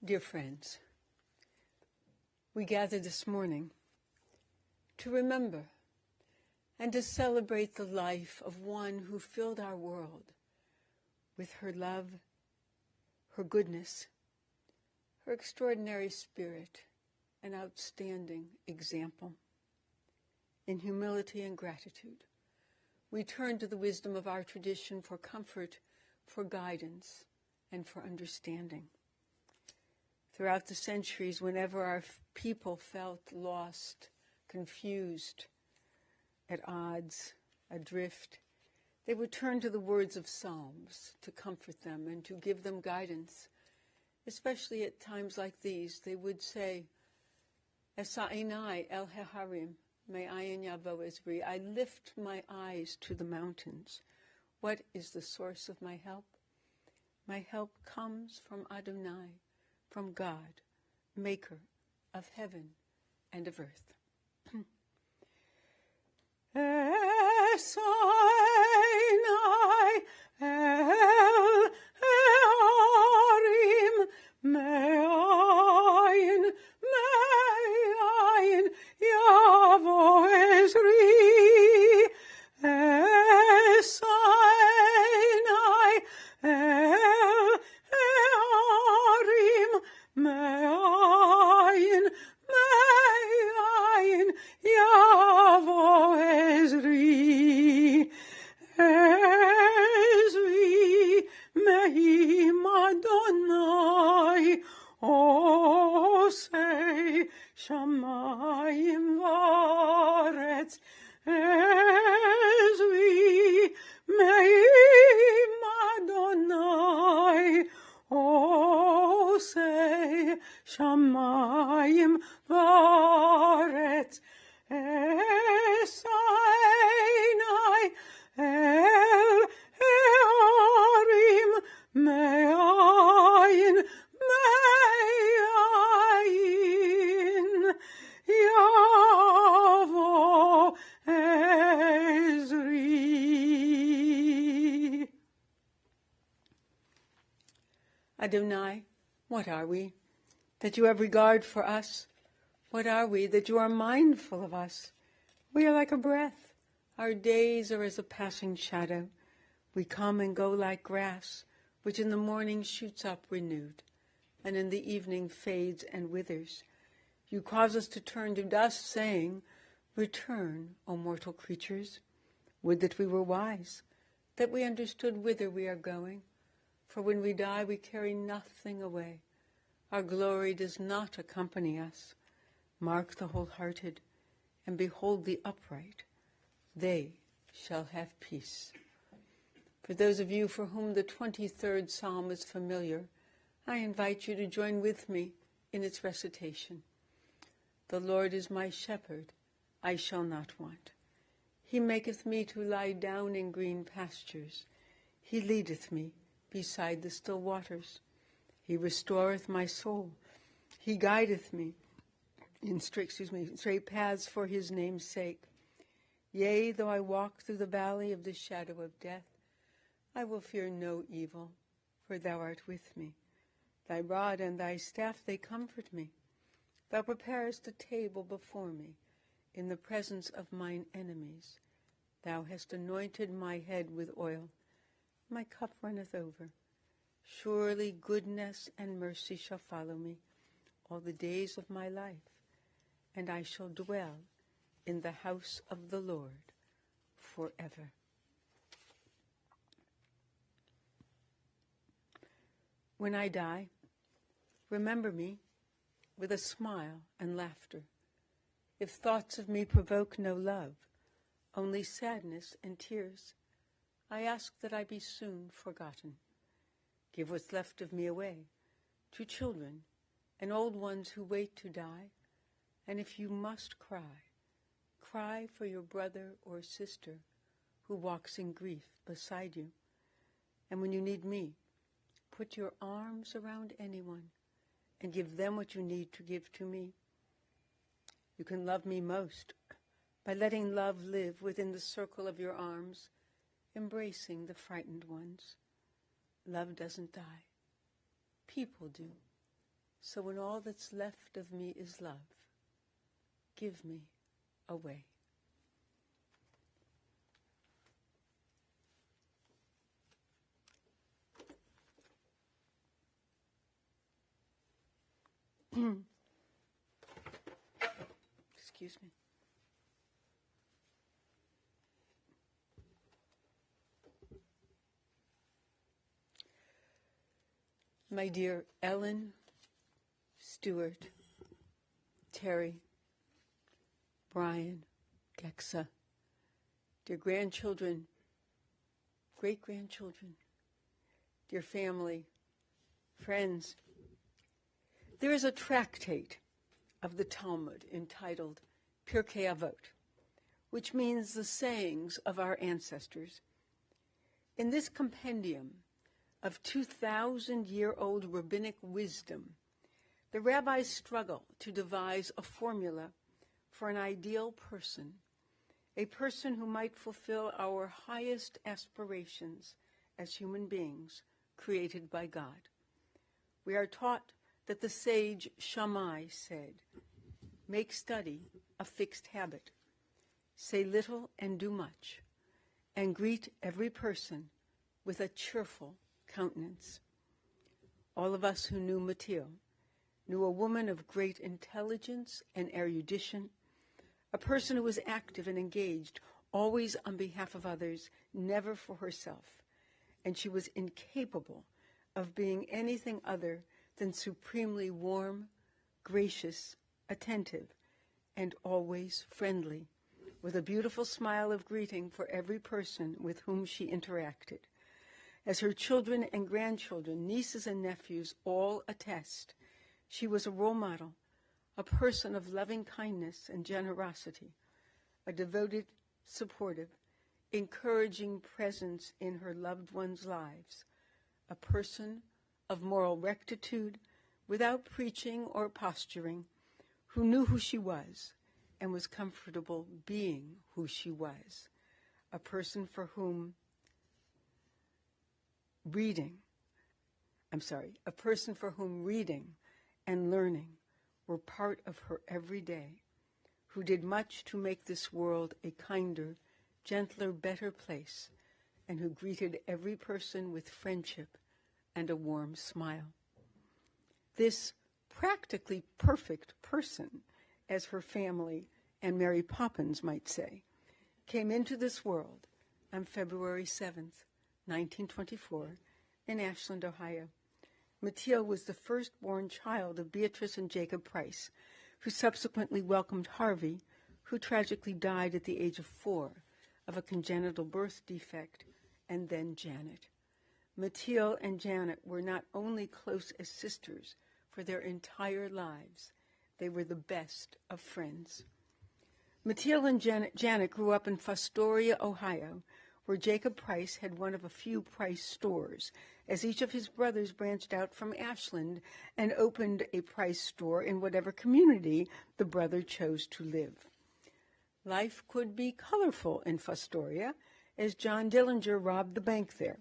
Dear friends, we gather this morning to remember and to celebrate the life of one who filled our world with her love, her goodness, her extraordinary spirit, and outstanding example. In humility and gratitude, we turn to the wisdom of our tradition for comfort, for guidance, and for understanding. Throughout the centuries, whenever our people felt lost, confused, at odds, adrift, they would turn to the words of Psalms to comfort them and to give them guidance. Especially at times like these, they would say, Esa'inai el heharim, me'ayin yavo ezri. I lift my eyes to the mountains. What is the source of my help? My help comes from Adonai, from God, maker of heaven and of earth. Esa'inai el heharim, me'ayin yavo ezri. Esa'inai el heharim, me'ayin yavo ezri. Ezri mehim Adonai, osei shamayim v'aretz. Ezri mehim Adonai, osei shamayim v'aretz. Esa'inai el heharim, me'ayin yavo ezri. Adonai, what are we that you have regard for us? What are we that you are mindful of us? We are like a breath. Our days are as a passing shadow. We come and go like grass, which in the morning shoots up renewed, and in the evening fades and withers. You cause us to turn to dust, saying, Return, O mortal creatures. Would that we were wise, that we understood whither we are going. For when we die, we carry nothing away. Our glory does not accompany us. Mark the wholehearted, and behold the upright. They shall have peace. For those of you for whom the 23rd Psalm is familiar, I invite you to join with me in its recitation. The Lord is my shepherd, I shall not want. He maketh me to lie down in green pastures. He leadeth me beside the still waters. He restoreth my soul. He guideth me in straight paths for his name's sake. Yea, though I walk through the valley of the shadow of death, I will fear no evil, for thou art with me. Thy rod and thy staff, they comfort me. Thou preparest a table before me in the presence of mine enemies. Thou hast anointed my head with oil. My cup runneth over. Surely goodness and mercy shall follow me all the days of my life, and I shall dwell in the house of the Lord forever. When I die, remember me with a smile and laughter. If thoughts of me provoke no love, only sadness and tears, I ask that I be soon forgotten. Give what's left of me away to children and old ones who wait to die. And if you must cry, cry for your brother or sister who walks in grief beside you. And when you need me, put your arms around anyone and give them what you need to give to me. You can love me most by letting love live within the circle of your arms, embracing the frightened ones. Love doesn't die. People do. So when all that's left of me is love, give me away. Excuse me. My dear Ellen, Stuart, Terry, Brian, Gexa, dear grandchildren, great-grandchildren, dear family, friends, there is a tractate of the Talmud entitled Pirkei Avot, which means the sayings of our ancestors. In this compendium of 2,000-year-old rabbinic wisdom, the rabbis struggle to devise a formula for an ideal person, a person who might fulfill our highest aspirations as human beings created by God. We are taught that the sage Shammai said, "Make study a fixed habit, say little and do much, and greet every person with a cheerful countenance." All of us who knew Mateel knew a woman of great intelligence and erudition, a person who was active and engaged, always on behalf of others, never for herself, and she was incapable of being anything other than supremely warm, gracious, attentive, and always friendly, with a beautiful smile of greeting for every person with whom she interacted. As her children and grandchildren, nieces and nephews all attest, she was a role model, a person of loving kindness and generosity, a devoted, supportive, encouraging presence in her loved ones' lives, a person of moral rectitude without preaching or posturing, who knew who she was and was comfortable being who she was, a person for whom reading and learning were part of her every day, who did much to make this world a kinder, gentler, better place, and who greeted every person with friendship and a warm smile. This practically perfect person, as her family and Mary Poppins might say, came into this world on February 7th, 1924, in Ashland, Ohio. Mateel was the firstborn child of Beatrice and Jacob Price, who subsequently welcomed Harvey, who tragically died at the age of 4 of a congenital birth defect, and then Janet. Mateel and Janet were not only close as sisters for their entire lives, they were the best of friends. Mateel and Janet grew up in Fostoria, Ohio, where Jacob Price had one of a few Price stores, as each of his brothers branched out from Ashland and opened a Price store in whatever community the brother chose to live. Life could be colorful in Fostoria, as John Dillinger robbed the bank there,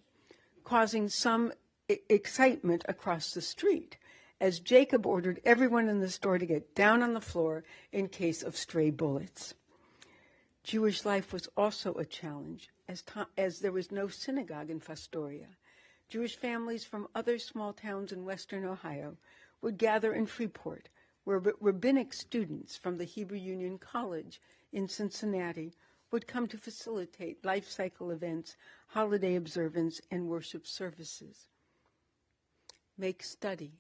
causing some excitement across the street, as Jacob ordered everyone in the store to get down on the floor in case of stray bullets. Jewish life was also a challenge, as there was no synagogue in Fostoria. Jewish families from other small towns in western Ohio would gather in Freeport, where rabbinic students from the Hebrew Union College in Cincinnati would come to facilitate life cycle events, holiday observance, and worship services. Make study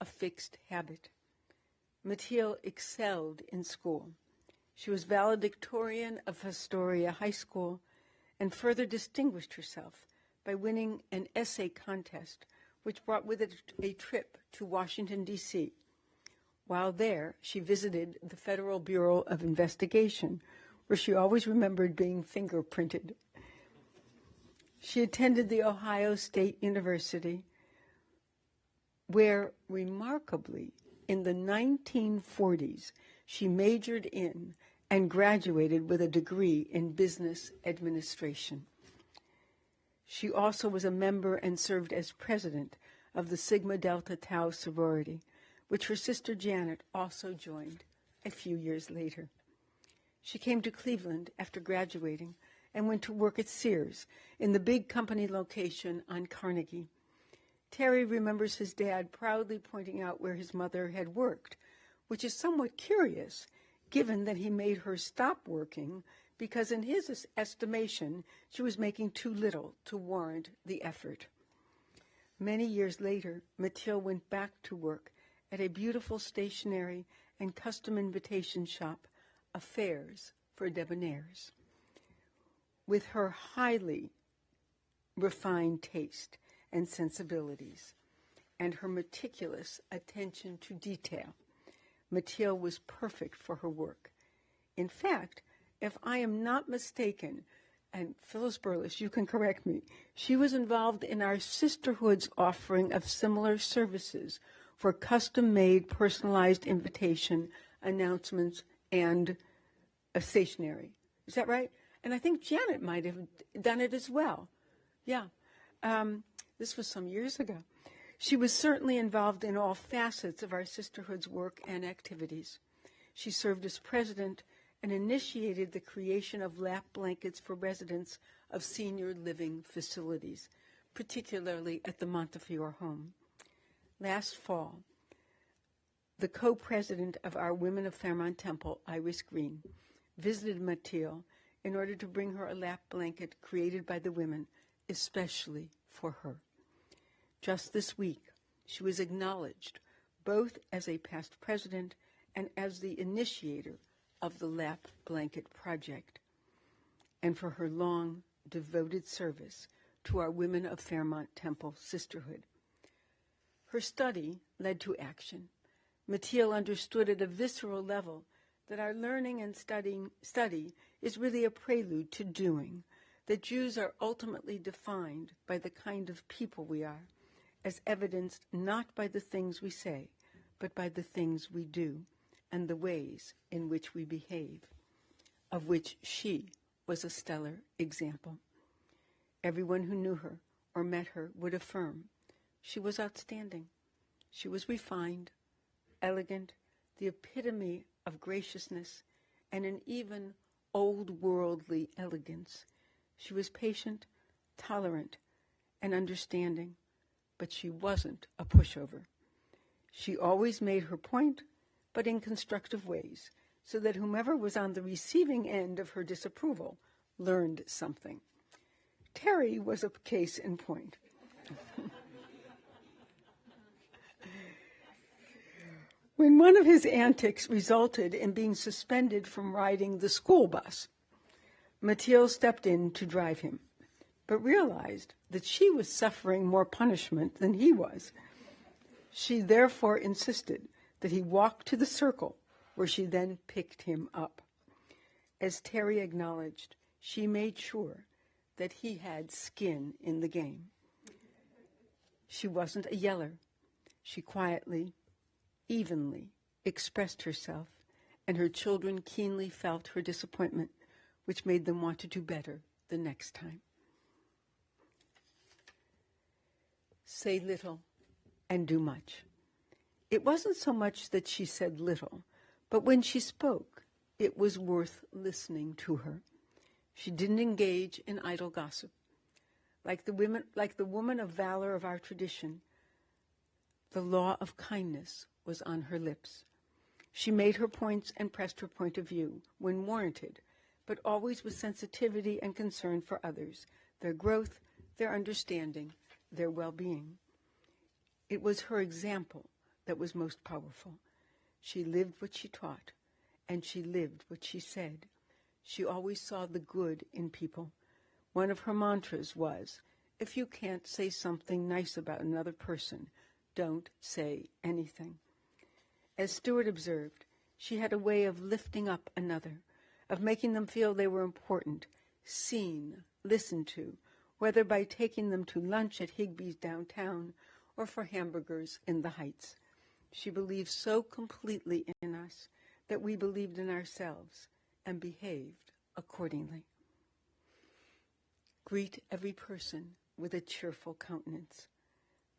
a fixed habit. Mateel excelled in school. She was valedictorian of Astoria High School and further distinguished herself by winning an essay contest, which brought with it a trip to Washington, D.C. While there, she visited the Federal Bureau of Investigation, where she always remembered being fingerprinted. She attended the Ohio State University, where, remarkably, in the 1940s, she majored in and graduated with a degree in business administration. She also was a member and served as president of the Sigma Delta Tau sorority, which her sister Janet also joined a few years later. She came to Cleveland after graduating and went to work at Sears in the big company location on Carnegie. Terry remembers his dad proudly pointing out where his mother had worked, which is somewhat curious, given that he made her stop working because in his estimation, she was making too little to warrant the effort. Many years later, Mateel went back to work at a beautiful stationery and custom invitation shop, Affairs for Debonaires. With her highly refined taste and sensibilities and her meticulous attention to detail, Mateel was perfect for her work. In fact, if I am not mistaken, and Phyllis Burles, you can correct me, she was involved in our sisterhood's offering of similar services for custom-made personalized invitation, announcements, and a stationery. Is that right? And I think Janet might have done it as well. Yeah. This was some years ago. She was certainly involved in all facets of our sisterhood's work and activities. She served as president and initiated the creation of lap blankets for residents of senior living facilities, particularly at the Montefiore home. Last fall, the co-president of our Women of Fairmont Temple, Iris Green, visited Mateel in order to bring her a lap blanket created by the women, especially for her. Just this week, she was acknowledged both as a past president and as the initiator of the Lap Blanket Project, and for her long, devoted service to our Women of Fairmont Temple sisterhood. Her study led to action. Mateel understood at a visceral level that our learning and study is really a prelude to doing, that Jews are ultimately defined by the kind of people we are, as evidenced not by the things we say, but by the things we do and the ways in which we behave, of which she was a stellar example. Everyone who knew her or met her would affirm she was outstanding. She was refined, elegant, the epitome of graciousness, and an even old-worldly elegance. She was patient, tolerant, and understanding, but she wasn't a pushover. She always made her point, but in constructive ways, so that whomever was on the receiving end of her disapproval learned something. Terry was a case in point. When one of his antics resulted in being suspended from riding the school bus, Mateel stepped in to drive him, but realized that she was suffering more punishment than he was. She therefore insisted that he walk to the circle, where she then picked him up. As Terry acknowledged, she made sure that he had skin in the game. She wasn't a yeller. She quietly, evenly expressed herself, and her children keenly felt her disappointment, which made them want to do better the next time. Say little and do much. It wasn't so much that she said little, but when she spoke, it was worth listening to her. She didn't engage in idle gossip. Like the woman of valor of our tradition, the law of kindness was on her lips. She made her points and pressed her point of view when warranted, but always with sensitivity and concern for others, their growth, their understanding, their well-being. It was her example that was most powerful. She lived what she taught, and she lived what she said. She always saw the good in people. One of her mantras was, if you can't say something nice about another person, don't say anything. As Stewart observed, she had a way of lifting up another, of making them feel they were important, seen, listened to, whether by taking them to lunch at Higbee's downtown or for hamburgers in the Heights. She believed so completely in us that we believed in ourselves and behaved accordingly. Greet every person with a cheerful countenance.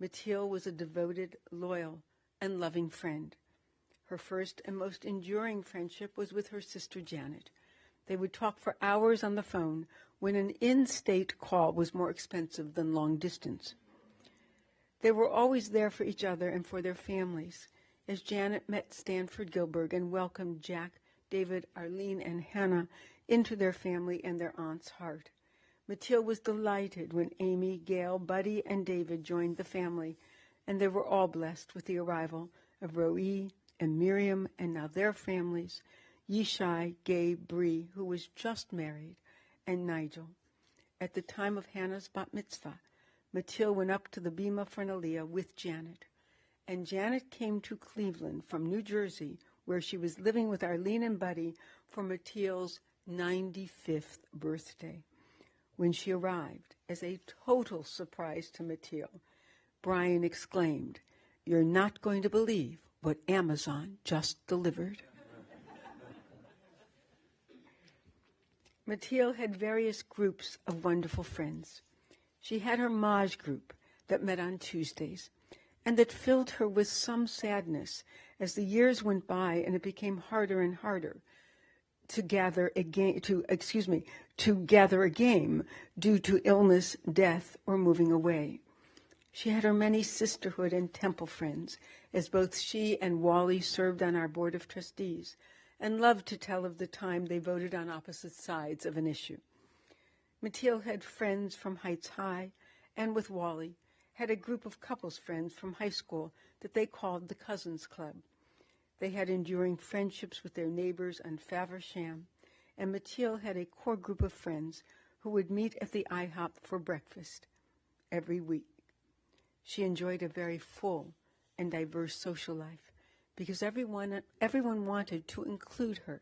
Mateel was a devoted, loyal, and loving friend. Her first and most enduring friendship was with her sister Janet. They would talk for hours on the phone when an in-state call was more expensive than long distance. They were always there for each other and for their families. As Janet met Stanford Gilberg and welcomed Jack, David, Arlene, and Hannah into their family and their aunt's heart. Mateel was delighted when Amy, Gail, Buddy, and David joined the family, and they were all blessed with the arrival of Roe and Miriam, and now their families, Yishai, Gabe, Bree, who was just married, and Nigel. At the time of Hannah's bat mitzvah, Mateel went up to the Bima for Aliyah with Janet, and Janet came to Cleveland from New Jersey, where she was living with Arlene and Buddy for Mateel's 95th birthday. When she arrived, as a total surprise to Mateel, Brian exclaimed, "You're not going to believe what Amazon just delivered." Mateel had various groups of wonderful friends. She had her Maj group that met on Tuesdays, and that filled her with some sadness as the years went by and it became harder and harder to gather a game due to illness, death, or moving away. She had her many sisterhood and temple friends, as both she and Wally served on our board of trustees, and loved to tell of the time they voted on opposite sides of an issue. Mateel had friends from Heights High, and with Wally, had a group of couples friends from high school that they called the Cousins Club. They had enduring friendships with their neighbors on Faversham, and Mateel had a core group of friends who would meet at the IHOP for breakfast every week. She enjoyed a very full and diverse social life because everyone wanted to include her.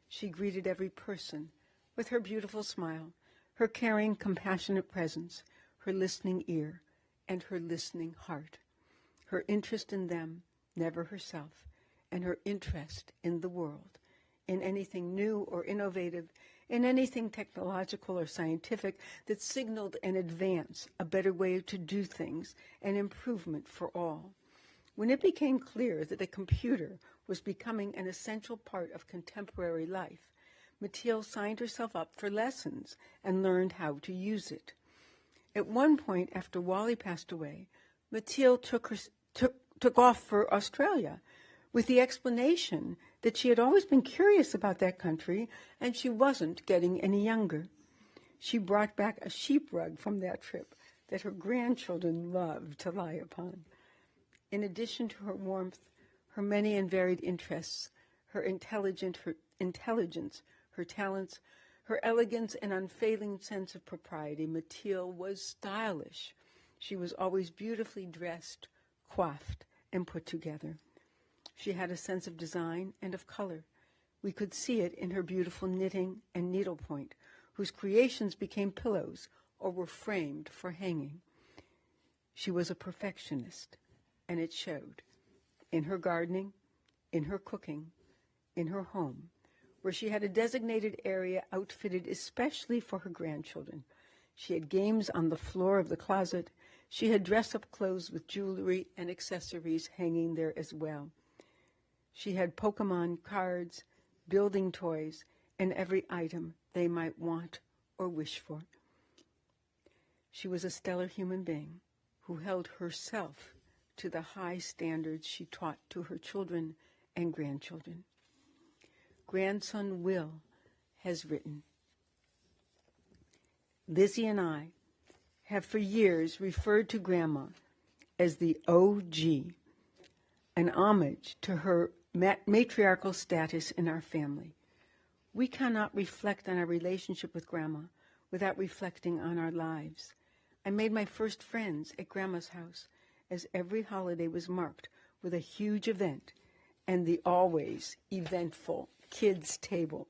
She greeted every person with her beautiful smile, her caring, compassionate presence, her listening ear, and her listening heart. Her interest in them, never herself, and her interest in the world, in anything new or innovative, in anything technological or scientific that signaled an advance, a better way to do things, an improvement for all. When it became clear that the computer was becoming an essential part of contemporary life, Mateel signed herself up for lessons and learned how to use it. At one point after Wally passed away, Mateel took off for Australia with the explanation that she had always been curious about that country and she wasn't getting any younger. She brought back a sheep rug from that trip that her grandchildren loved to lie upon. In addition to her warmth, her many and varied interests, her intelligence, her talents, her elegance and unfailing sense of propriety, Mateel was stylish. She was always beautifully dressed, coiffed, and put together. She had a sense of design and of color. We could see it in her beautiful knitting and needlepoint, whose creations became pillows or were framed for hanging. She was a perfectionist, and it showed in her gardening, in her cooking, in her home, where she had a designated area outfitted especially for her grandchildren. She had games on the floor of the closet. She had dress-up clothes with jewelry and accessories hanging there as well. She had Pokemon cards, building toys, and every item they might want or wish for. She was a stellar human being who held herself to the high standards she taught to her children and grandchildren. Grandson Will has written, "Lizzie and I have for years referred to Grandma as the OG, an homage to her matriarchal status in our family. We cannot reflect on our relationship with Grandma without reflecting on our lives. I made my first friends at Grandma's house, as every holiday was marked with a huge event and the always eventful kids' table.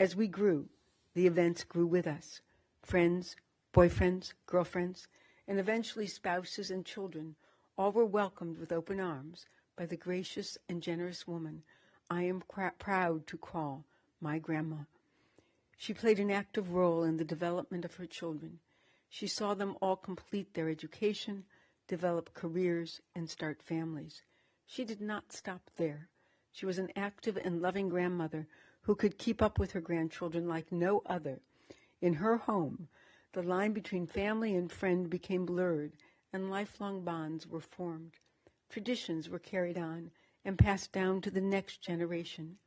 As we grew, the events grew with us. Friends, boyfriends, girlfriends, and eventually spouses and children all were welcomed with open arms by the gracious and generous woman I am proud to call my grandma. She played an active role in the development of her children. She saw them all complete their education, develop careers, and start families. She did not stop there. She was an active and loving grandmother who could keep up with her grandchildren like no other. In her home, the line between family and friend became blurred, and lifelong bonds were formed. Traditions were carried on and passed down to the next generation.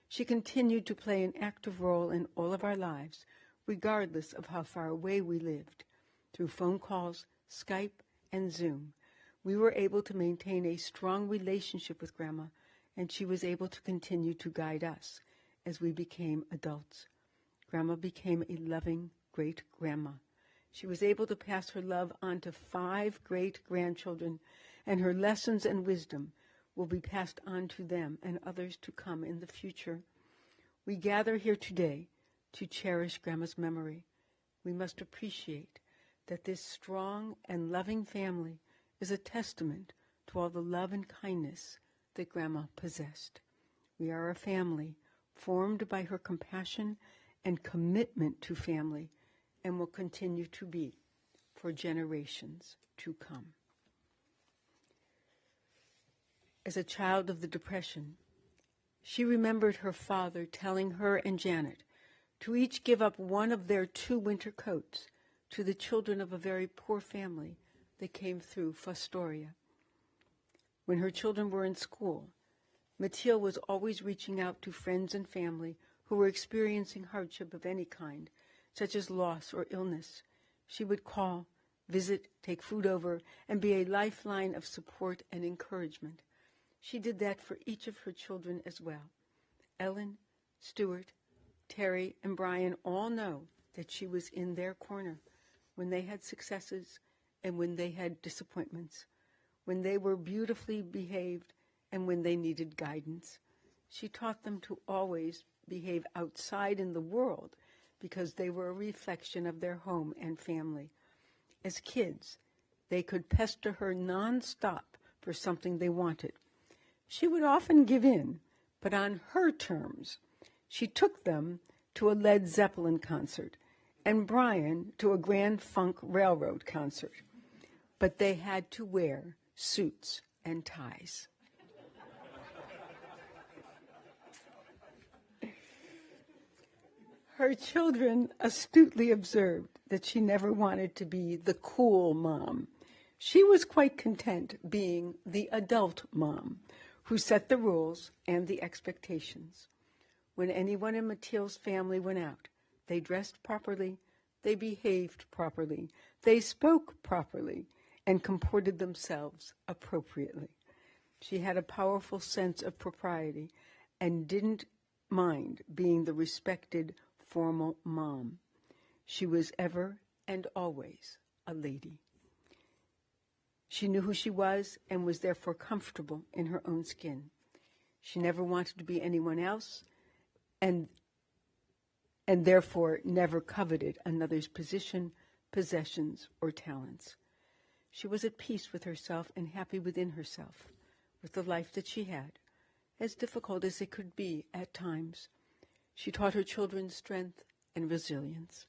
She continued to play an active role in all of our lives, regardless of how far away we lived. Through phone calls, Skype, and Zoom, we were able to maintain a strong relationship with Grandma, and she was able to continue to guide us as we became adults. Grandma became a loving great-grandma. She was able to pass her love on to 5 great-grandchildren, and her lessons and wisdom will be passed on to them and others to come in the future. We gather here today to cherish Grandma's memory. We must appreciate that this strong and loving family is a testament to all the love and kindness that Grandma possessed. We are a family formed by her compassion and commitment to family, and will continue to be for generations to come. As a child of the Depression, she remembered her father telling her and Janet to each give up one of their 2 winter coats to the children of a very poor family that came through Fostoria. When her children were in school, Mateel was always reaching out to friends and family who were experiencing hardship of any kind, such as loss or illness. She would call, visit, take food over, and be a lifeline of support and encouragement. She did that for each of her children as well. Ellen, Stuart, Terry, and Brian all know that she was in their corner when they had successes and when they had disappointments, when they were beautifully behaved and when they needed guidance. She taught them to always behave outside in the world because they were a reflection of their home and family. As kids, they could pester her nonstop for something they wanted. She would often give in, but on her terms. She took them to a Led Zeppelin concert and Brian to a Grand Funk Railroad concert. But they had to wear suits and ties. Her children astutely observed that she never wanted to be the cool mom. She was quite content being the adult mom who set the rules and the expectations. When anyone in Mateel's family went out, they dressed properly, they behaved properly, they spoke properly, and comported themselves appropriately. She had a powerful sense of propriety and didn't mind being the respected, formal mom. She was ever and always a lady. She knew who she was and was therefore comfortable in her own skin. She never wanted to be anyone else and therefore never coveted another's position, possessions, or talents. She was at peace with herself and happy within herself, with the life that she had, as difficult as it could be at times. She taught her children strength and resilience.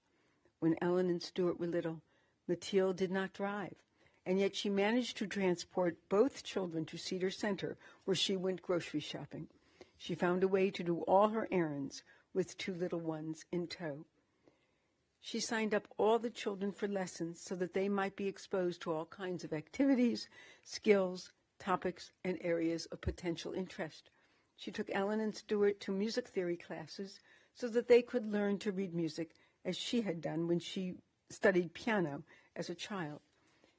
When Ellen and Stuart were little, Mateel did not drive, and yet she managed to transport both children to Cedar Center, where she went grocery shopping. She found a way to do all her errands with 2 little ones in tow. She signed up all the children for lessons so that they might be exposed to all kinds of activities, skills, topics, and areas of potential interest. She took Ellen and Stuart to music theory classes so that they could learn to read music as she had done when she studied piano as a child.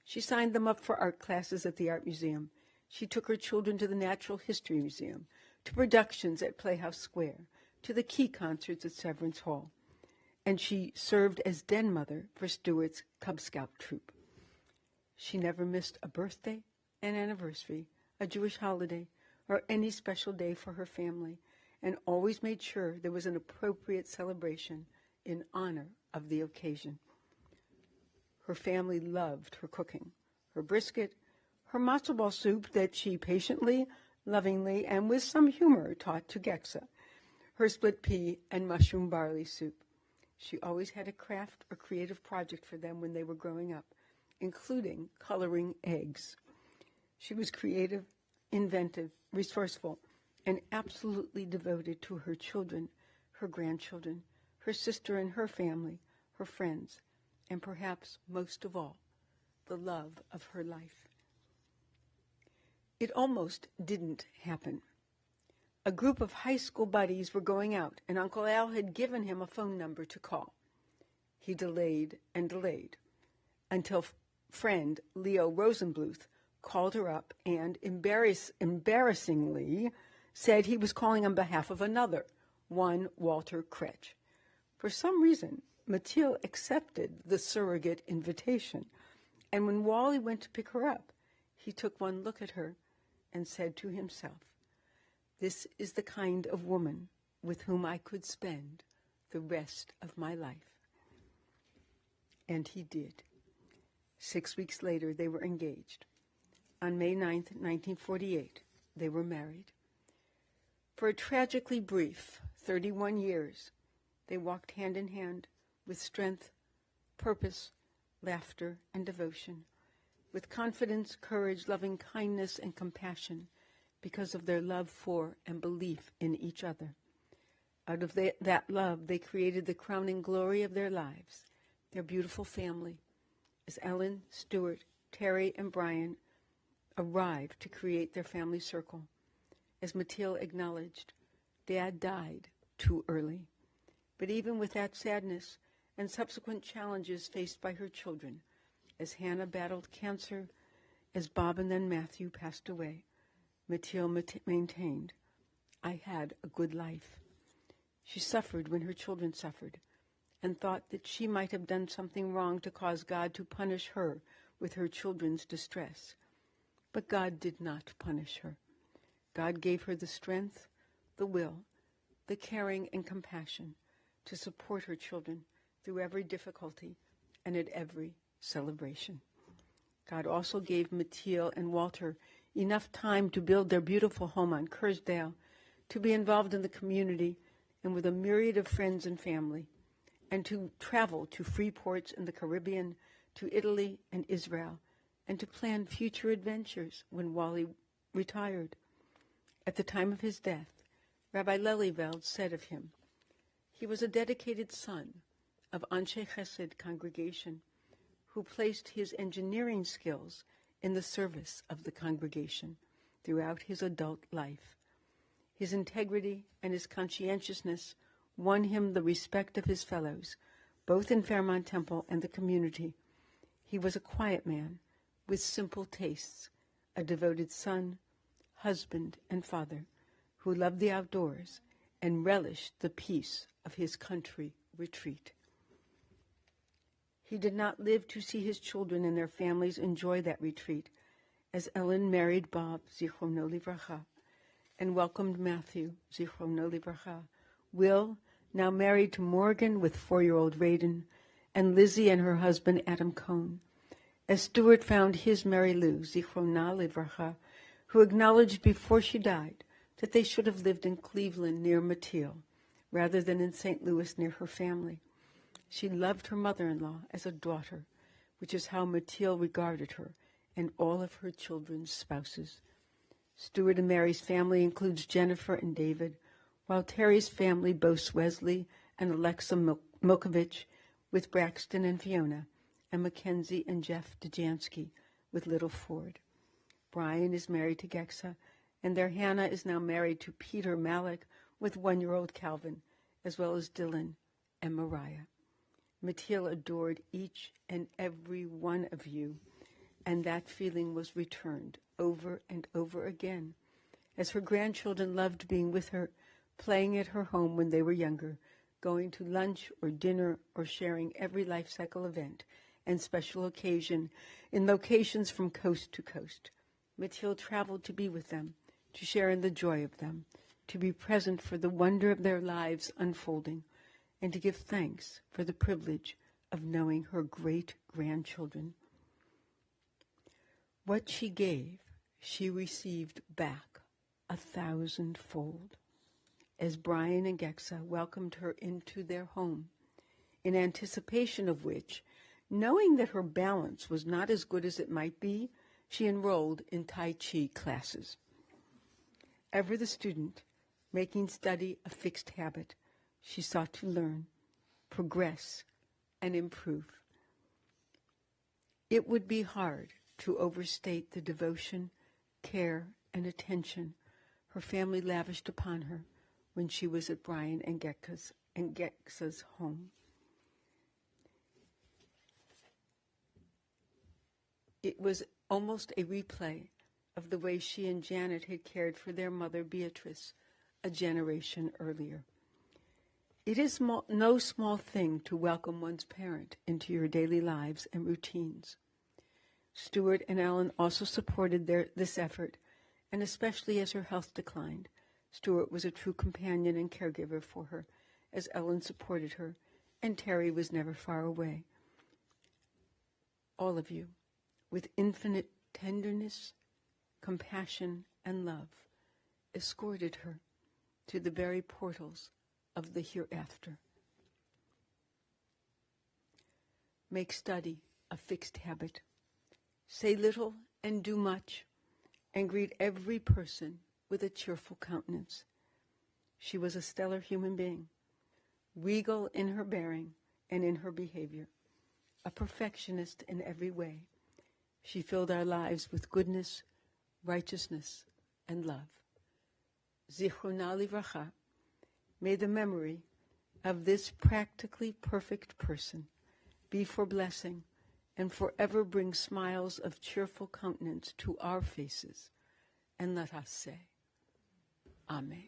She signed them up for art classes at the Art Museum. She took her children to the Natural History Museum, to productions at Playhouse Square, to the Key concerts at Severance Hall. And she served as den mother for Stuart's Cub Scout troop. She never missed a birthday, an anniversary, a Jewish holiday, or any special day for her family, and always made sure there was an appropriate celebration in honor of the occasion. Her family loved her cooking, her brisket, her matzo ball soup that she patiently, lovingly, and with some humor taught to Gexa, her split pea and mushroom barley soup. She always had a craft or creative project for them when they were growing up, including coloring eggs. She was creative, inventive, resourceful, and absolutely devoted to her children, her grandchildren, her sister and her family, her friends, and perhaps most of all, the love of her life. It almost didn't happen. A group of high school buddies were going out, and Uncle Al had given him a phone number to call. He delayed and delayed until friend Leo Rosenbluth called her up and embarrassingly said he was calling on behalf of another, one Walter Kretch. For some reason, Mateel accepted the surrogate invitation, and when Wally went to pick her up, he took one look at her and said to himself, "This is the kind of woman with whom I could spend the rest of my life." And he did. 6 weeks later, they were engaged. On May 9th, 1948, they were married. For a tragically brief 31 years, they walked hand in hand with strength, purpose, laughter, and devotion, with confidence, courage, loving kindness, and compassion, because of their love for and belief in each other. Out of that love, they created the crowning glory of their lives, their beautiful family, as Ellen, Stuart, Terry, and Brian arrived to create their family circle. As Mateel acknowledged, Dad died too early. But even with that sadness and subsequent challenges faced by her children, as Hannah battled cancer, as Bob and then Matthew passed away, Mateel maintained, "I had a good life." She suffered when her children suffered, and thought that she might have done something wrong to cause God to punish her with her children's distress. But God did not punish her. God gave her the strength, the will, the caring and compassion to support her children through every difficulty and at every celebration. God also gave Mateel and Walter enough time to build their beautiful home on Kersdale, to be involved in the community and with a myriad of friends and family, and to travel to free ports in the Caribbean, to Italy and Israel, and to plan future adventures when Wally retired. At the time of his death, Rabbi Lelyveld said of him, "He was a dedicated son of Anshe Chesed congregation who placed his engineering skills in the service of the congregation throughout his adult life. His integrity and his conscientiousness won him the respect of his fellows, both in Fairmont Temple and the community. He was a quiet man with simple tastes, a devoted son, husband, and father who loved the outdoors and relished the peace of his country retreat." He did not live to see his children and their families enjoy that retreat, as Ellen married Bob, Zichrono Livracha, and welcomed Matthew, Zichrono Livracha, Will, now married to Morgan with 4-year-old Raiden, and Lizzie and her husband Adam Cohn, as Stuart found his Mary Lou, Zichrona Livracha, who acknowledged before she died that they should have lived in Cleveland near Mateel, rather than in St. Louis near her family. She loved her mother-in-law as a daughter, which is how Mateel regarded her and all of her children's spouses. Stuart and Mary's family includes Jennifer and David, while Terry's family boasts Wesley and Alexa Milkovich with Braxton and Fiona, and Mackenzie and Jeff Dejansky with Little Ford. Brian is married to Gexa, and their Hannah is now married to Peter Malik with 1-year-old Calvin, as well as Dylan and Mariah. Mateel adored each and every one of you, and that feeling was returned over and over again, as her grandchildren loved being with her, playing at her home when they were younger, going to lunch or dinner or sharing every life cycle event and special occasion in locations from coast to coast. Mateel traveled to be with them, to share in the joy of them, to be present for the wonder of their lives unfolding, and to give thanks for the privilege of knowing her great-grandchildren. What she gave, she received back 1,000-fold, as Brian and Gexa welcomed her into their home, in anticipation of which, knowing that her balance was not as good as it might be, she enrolled in Tai Chi classes. Ever the student, making study a fixed habit, she sought to learn, progress, and improve. It would be hard to overstate the devotion, care, and attention her family lavished upon her when she was at Brian and Geksa's home. It was almost a replay of the way she and Janet had cared for their mother, Beatrice, a generation earlier. It is no small thing to welcome one's parent into your daily lives and routines. Stuart and Ellen also supported this effort, and especially as her health declined, Stuart was a true companion and caregiver for her, as Ellen supported her, and Terry was never far away. All of you, with infinite tenderness, compassion, and love, escorted her to the very portals of the hereafter. Make study a fixed habit. Say little and do much, and greet every person with a cheerful countenance. She was a stellar human being, regal in her bearing and in her behavior, a perfectionist in every way. She filled our lives with goodness, righteousness, and love. Zichrona livracha, may the memory of this practically perfect person be for blessing and forever bring smiles of cheerful countenance to our faces. And let us say, Amen.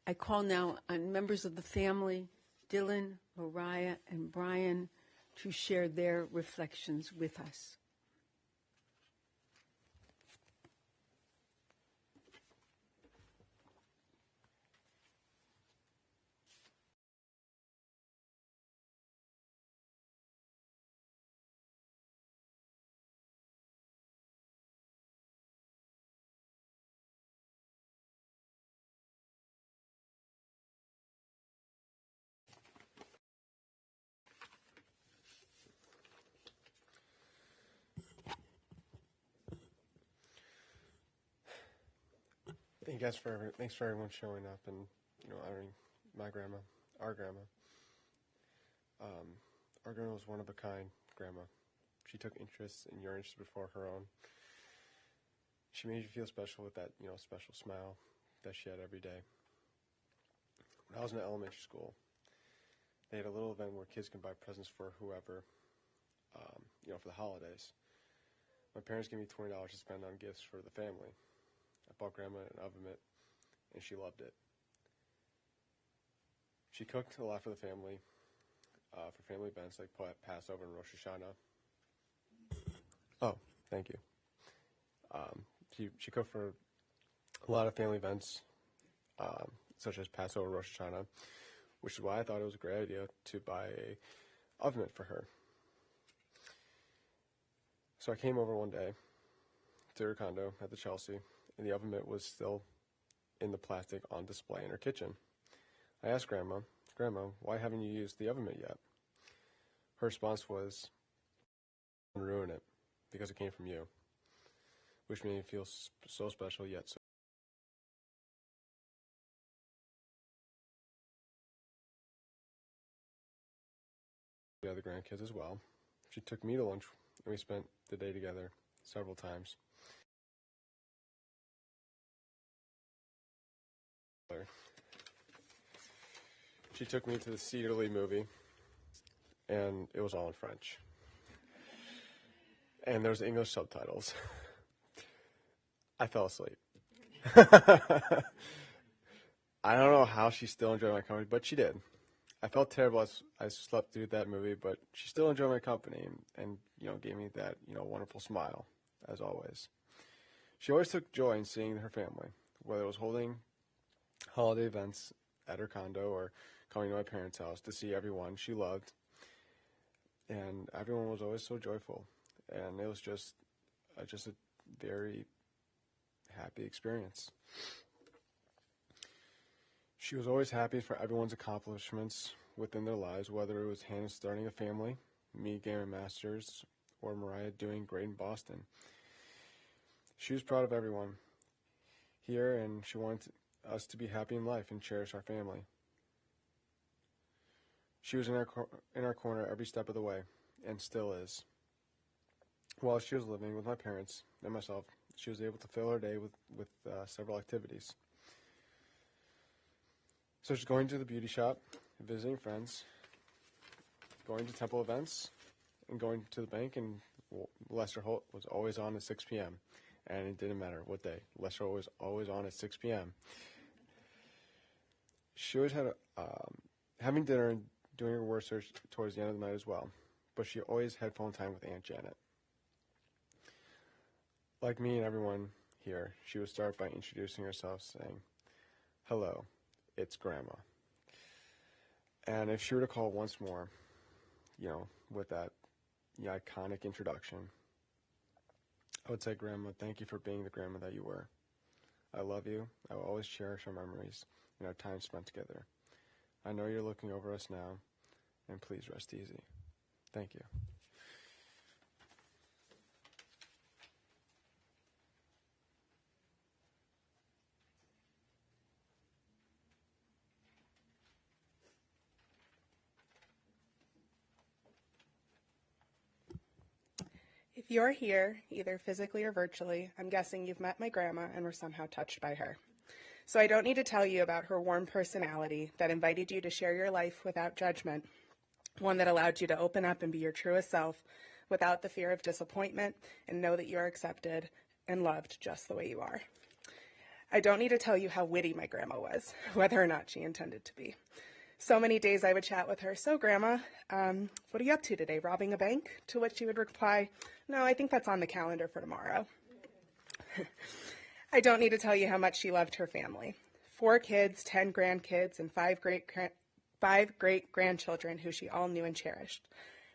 I call now on members of the family, Dylan, Mariah, and Brian, to share their reflections with us. Thanks for everyone showing up and honoring my grandma, our grandma. Our grandma was one of a kind grandma. She took interest in your interests before her own. She made you feel special with that special smile that she had every day. When I was in elementary school, they had a little event where kids can buy presents for whoever, for the holidays. My parents gave me $20 to spend on gifts for the family. I bought Grandma an oven mitt, and she loved it. She cooked a lot for the family, for family events like Passover and Rosh Hashanah. Oh, thank you. She cooked for a lot of family events, such as Passover, Rosh Hashanah, which is why I thought it was a great idea to buy a oven mitt for her. So I came over one day to her condo at the Chelsea, and the oven mitt was still in the plastic on display in her kitchen. I asked Grandma, why haven't you used the oven mitt yet? Her response was, "Don't ruin it, because it came from you," which made me feel so special yet so. The other grandkids as well. She took me to lunch, and we spent the day together several times. She took me to the Cedarly movie, and it was all in French. And there was English subtitles. I fell asleep. I don't know how she still enjoyed my company, but she did. I felt terrible as I slept through that movie, but she still enjoyed my company and gave me that, wonderful smile, as always. She always took joy in seeing her family, whether it was holding holiday events at her condo or coming to my parents' house to see everyone she loved. And everyone was always so joyful. And it was just a very happy experience. She was always happy for everyone's accomplishments within their lives, whether it was Hannah starting a family, me getting a master's, or Mariah doing great in Boston. She was proud of everyone here, and she wanted us to be happy in life and cherish our family. She was in our corner every step of the way, and still is. While she was living with my parents and myself, she was able to fill her day with several activities. So she's going to the beauty shop, visiting friends, going to temple events, and going to the bank, and Lester Holt was always on at 6 p.m., and it didn't matter what day. Lester was always on at 6 p.m. She always had having dinner and doing her research towards the end of the night as well, but she always had phone time with Aunt Janet. Like me and everyone here, she would start by introducing herself, saying, "Hello, it's Grandma." And if she were to call once more, with that iconic introduction, I would say, "Grandma, thank you for being the grandma that you were. I love you. I will always cherish our memories and our time spent together. I know you're looking over us now, and please rest easy. Thank you." If you're here, either physically or virtually, I'm guessing you've met my grandma and were somehow touched by her. So I don't need to tell you about her warm personality that invited you to share your life without judgment, one that allowed you to open up and be your truest self without the fear of disappointment and know that you're accepted and loved just the way you are. I don't need to tell you how witty my grandma was, whether or not she intended to be. So many days I would chat with her, "So, Grandma, what are you up to today, robbing a bank?" To which she would reply, "No, I think that's on the calendar for tomorrow." I don't need to tell you how much she loved her family. 4 kids, 10 grandkids, and 5 great-grandchildren who she all knew and cherished.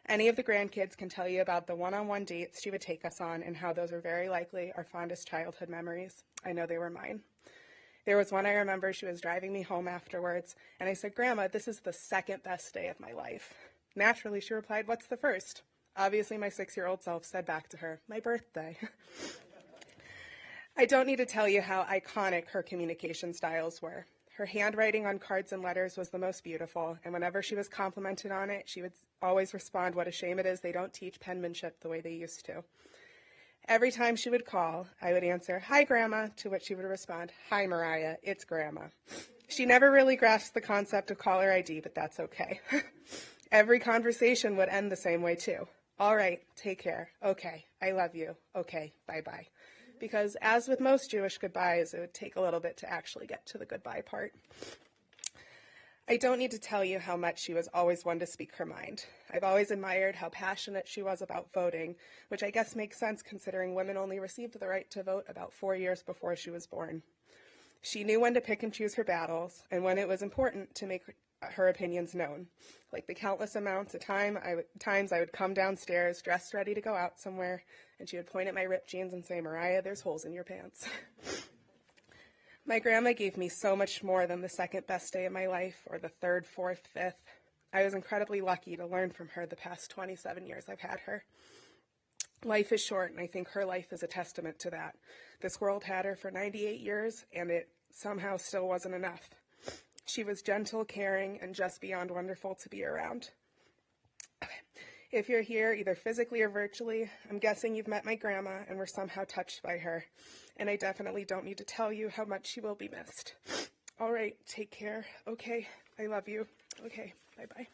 Any of the grandkids can tell you about the one-on-one dates she would take us on and how those are very likely our fondest childhood memories. I know they were mine. There was one I remember. She was driving me home afterwards, and I said, "Grandma, this is the second best day of my life." Naturally, she replied, "What's the first?" Obviously, my 6-year-old self said back to her, "My birthday." I don't need to tell you how iconic her communication styles were. Her handwriting on cards and letters was the most beautiful, and whenever she was complimented on it, she would always respond, "What a shame it is they don't teach penmanship the way they used to." Every time she would call, I would answer, "Hi, Grandma," to which she would respond, "Hi, Mariah, it's Grandma." She never really grasped the concept of caller ID, but that's okay. Every conversation would end the same way, too. "All right, take care. Okay, I love you. Okay, bye-bye." Because as with most Jewish goodbyes, it would take a little bit to actually get to the goodbye part. I don't need to tell you how much she was always one to speak her mind. I've always admired how passionate she was about voting, which I guess makes sense considering women only received the right to vote about 4 years before she was born. She knew when to pick and choose her battles, and when it was important to make her opinions known. Like the countless amounts of times I would come downstairs dressed ready to go out somewhere, and she would point at my ripped jeans and say, "Mariah, there's holes in your pants." My grandma gave me so much more than the second best day of my life, or the 3rd, 4th, 5th. I was incredibly lucky to learn from her the past 27 years I've had her. Life is short, and I think her life is a testament to that. This world had her for 98 years, and it somehow still wasn't enough. She was gentle, caring, and just beyond wonderful to be around. Okay. If you're here, either physically or virtually, I'm guessing you've met my grandma and were somehow touched by her. And I definitely don't need to tell you how much she will be missed. All right, take care. Okay, I love you. Okay, bye-bye.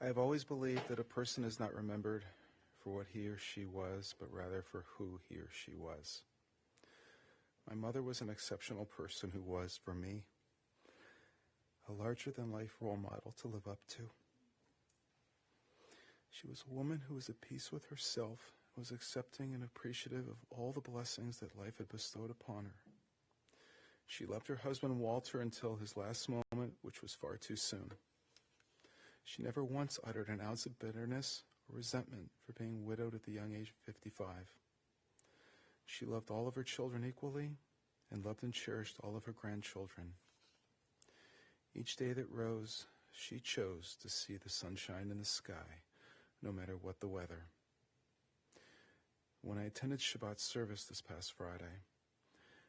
I have always believed that a person is not remembered for what he or she was, but rather for who he or she was. My mother was an exceptional person who was, for me, a larger-than-life role model to live up to. She was a woman who was at peace with herself, was accepting and appreciative of all the blessings that life had bestowed upon her. She loved her husband Walter until his last moment, which was far too soon. She never once uttered an ounce of bitterness or resentment for being widowed at the young age of 55. She loved all of her children equally and loved and cherished all of her grandchildren. Each day that rose, she chose to see the sunshine in the sky, no matter what the weather. When I attended Shabbat service this past Friday,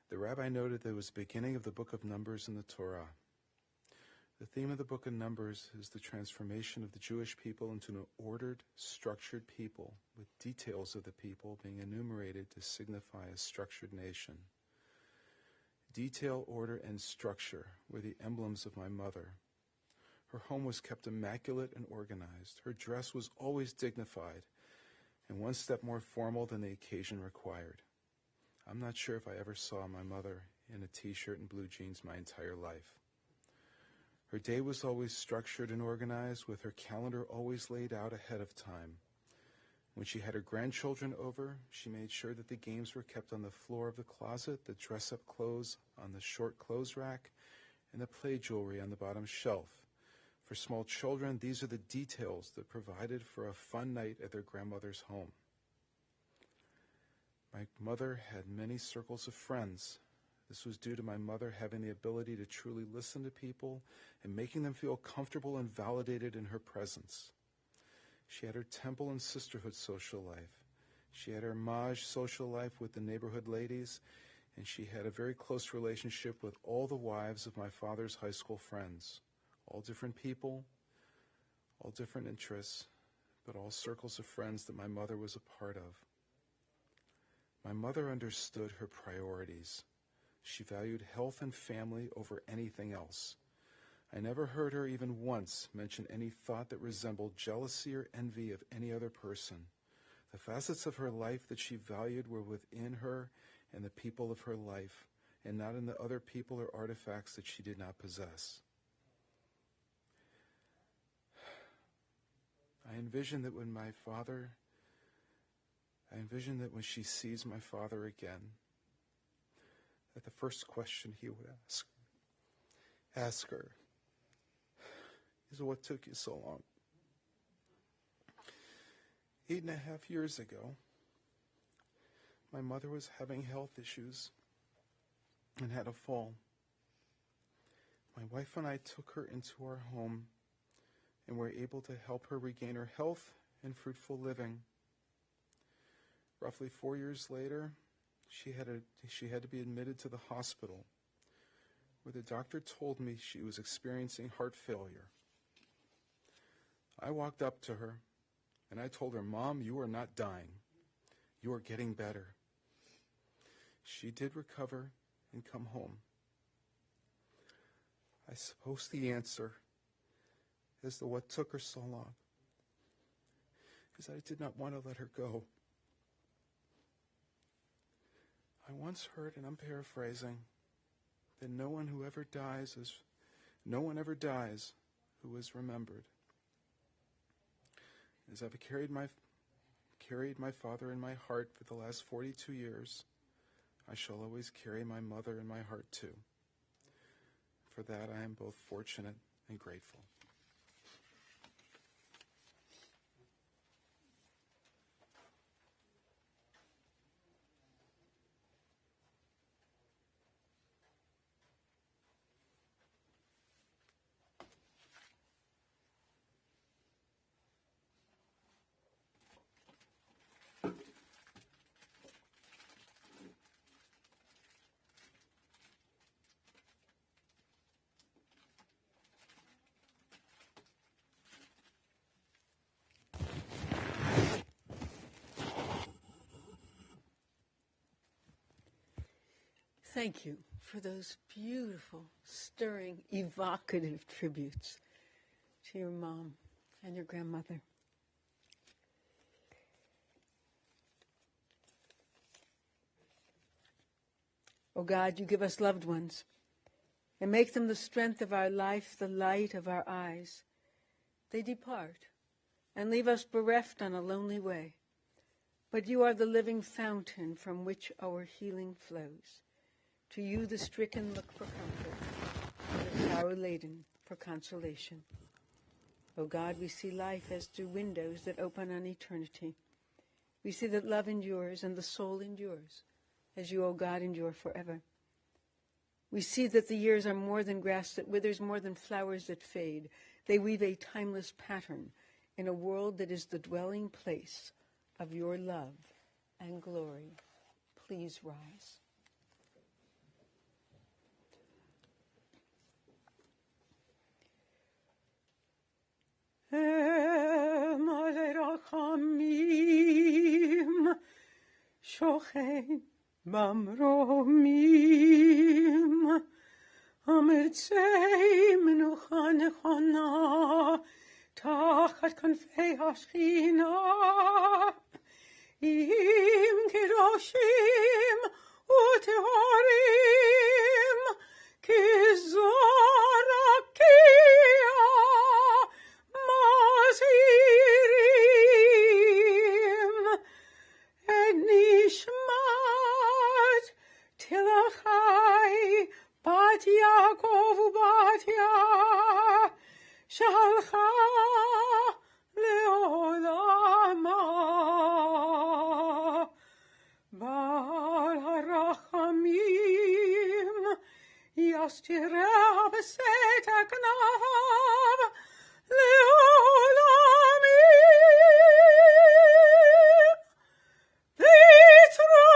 the rabbi noted that it was the beginning of the book of Numbers in the Torah. The theme of the book of Numbers is the transformation of the Jewish people into an ordered, structured people, with details of the people being enumerated to signify a structured nation. Detail, order, and structure were the emblems of my mother. Her home was kept immaculate and organized. Her dress was always dignified and one step more formal than the occasion required. I'm not sure if I ever saw my mother in a t-shirt and blue jeans my entire life. Her day was always structured and organized, with her calendar always laid out ahead of time. When she had her grandchildren over, she made sure that the games were kept on the floor of the closet, the dress-up clothes on the short clothes rack, and the play jewelry on the bottom shelf. For small children, these are the details that provided for a fun night at their grandmother's home. My mother had many circles of friends. This was due to my mother having the ability to truly listen to people and making them feel comfortable and validated in her presence. She had her temple and sisterhood social life. She had her Maj social life with the neighborhood ladies, and she had a very close relationship with all the wives of my father's high school friends. All different people, all different interests, but all circles of friends that my mother was a part of. My mother understood her priorities. She valued health and family over anything else. I never heard her even once mention any thought that resembled jealousy or envy of any other person. The facets of her life that she valued were within her and the people of her life, and not in the other people or artifacts that she did not possess. I envision that when she sees my father again, that the first question he would ask her is, what took you so long? 8.5 years ago, my mother was having health issues and had a fall. My wife and I took her into our home and were able to help her regain her health and fruitful living. Roughly 4 years later, she had to be admitted to the hospital, where the doctor told me she was experiencing heart failure. I walked up to her, and I told her, "Mom, you are not dying. You are getting better." She did recover and come home. I suppose the answer as to what took her so long is that I did not want to let her go. I once heard, and I'm paraphrasing, that no one ever dies who is remembered. As I've carried my father in my heart for the last 42 years, I shall always carry my mother in my heart too. For that I am both fortunate and grateful. Thank you for those beautiful, stirring, evocative tributes to your mom and your grandmother. O God, you give us loved ones and make them the strength of our life, the light of our eyes. They depart and leave us bereft on a lonely way. But you are the living fountain from which our healing flows. To you the stricken look for comfort, and the sorrow-laden for consolation. O God, we see life as through windows that open on eternity. We see that love endures and the soul endures, as you, O God, endure forever. We see that the years are more than grass that withers, more than flowers that fade. They weave a timeless pattern in a world that is the dwelling place of your love and glory. Please rise. Mamromim Amertzei menucha nechona tachat kanfei hashchina im kedoshim utehorim kizorakia mazirim et nishmat tilachai bat Yaakov ubatya shalcha leolama bar harachamim yastireh b'set aknav leolamim V'yitro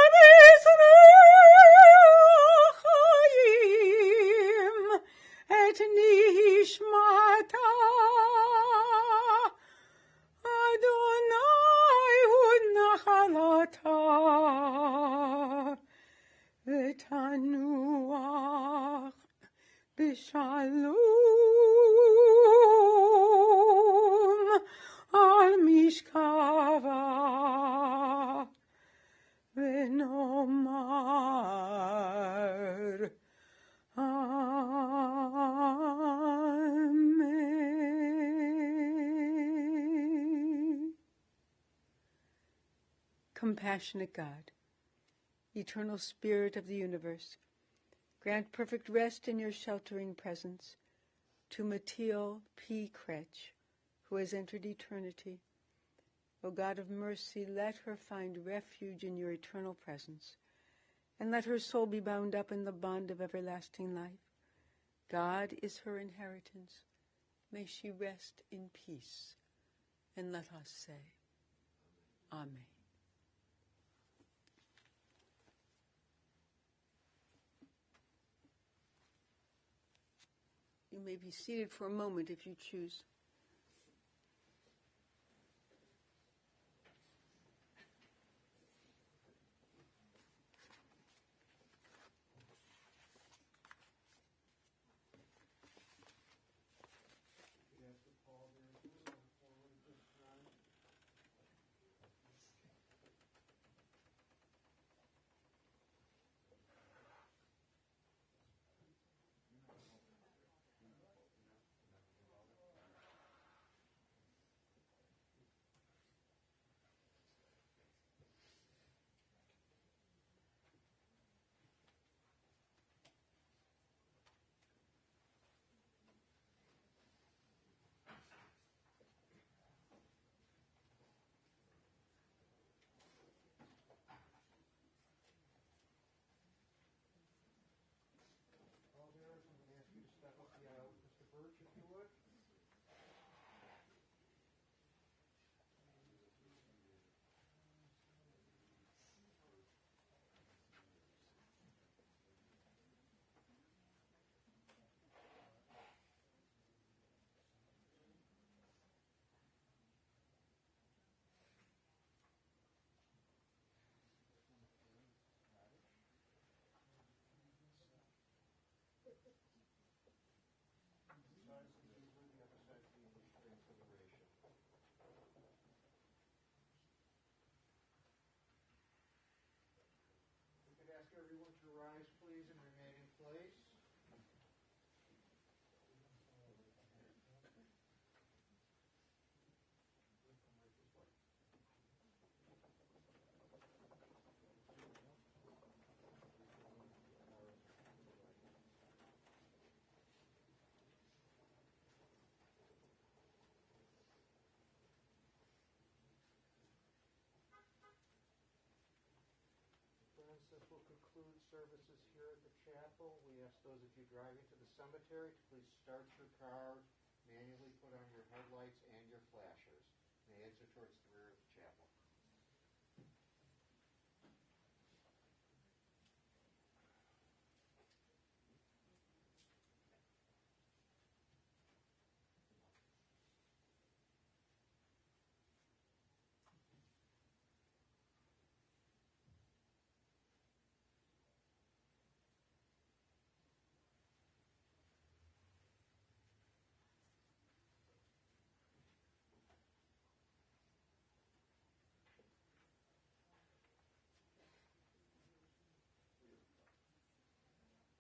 chayim et nishmata Adonai hu nachalata v'tanuach b'shalom al mishkava v'nomar Amen. Compassionate God, eternal Spirit of the universe, grant perfect rest in your sheltering presence to Mateel P. Kretch, who has entered eternity. O God of mercy, let her find refuge in your eternal presence, and let her soul be bound up in the bond of everlasting life. God is her inheritance. May she rest in peace. And let us say, Amen. You may be seated for a moment if you choose. everyone to rise, please, and remain in place. Friends, this will conclude services here at the chapel. We ask those of you driving to the cemetery to please start your car, manually put on your headlights and your flashers. May exit towards